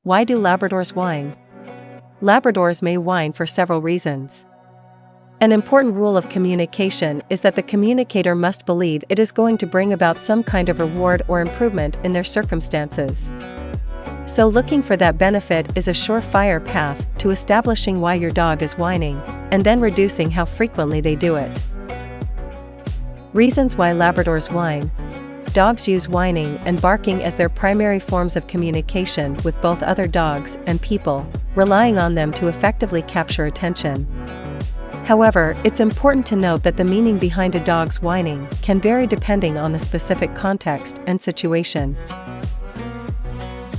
Why do Labradors whine? Labradors may whine for several reasons. An important rule of communication is that the communicator must believe it is going to bring about some kind of reward or improvement in their circumstances. So looking for that benefit is a surefire path to establishing why your dog is whining, and then reducing how frequently they do it. Reasons why Labradors whine. Dogs use whining and barking as their primary forms of communication with both other dogs and people, relying on them to effectively capture attention. However, it's important to note that the meaning behind a dog's whining can vary depending on the specific context and situation.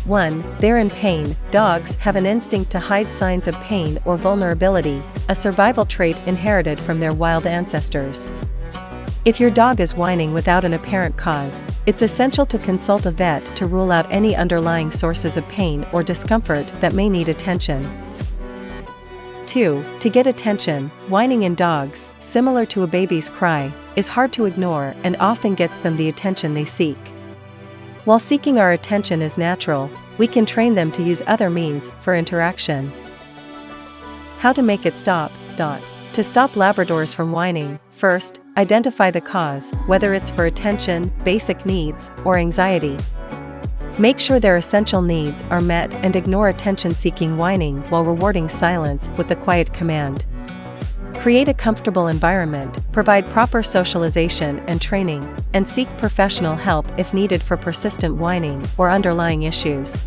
1. They're in pain. Dogs have an instinct to hide signs of pain or vulnerability, a survival trait inherited from their wild ancestors. If your dog is whining without an apparent cause, it's essential to consult a vet to rule out any underlying sources of pain or discomfort that may need attention. 2. To get attention, whining in dogs, similar to a baby's cry, is hard to ignore and often gets them the attention they seek. While seeking our attention is natural, we can train them to use other means for interaction. How to make it stop. To stop Labradors from whining, first, identify the cause, whether it's for attention, basic needs, or anxiety. Make sure their essential needs are met and ignore attention-seeking whining while rewarding silence with the quiet command. Create a comfortable environment, provide proper socialization and training, and seek professional help if needed for persistent whining or underlying issues.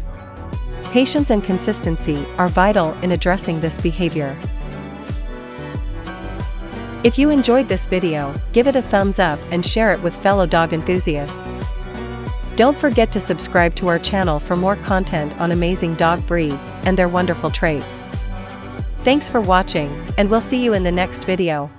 Patience and consistency are vital in addressing this behavior. If you enjoyed this video, give it a thumbs up and share it with fellow dog enthusiasts. Don't forget to subscribe to our channel for more content on amazing dog breeds and their wonderful traits. Thanks for watching, and we'll see you in the next video.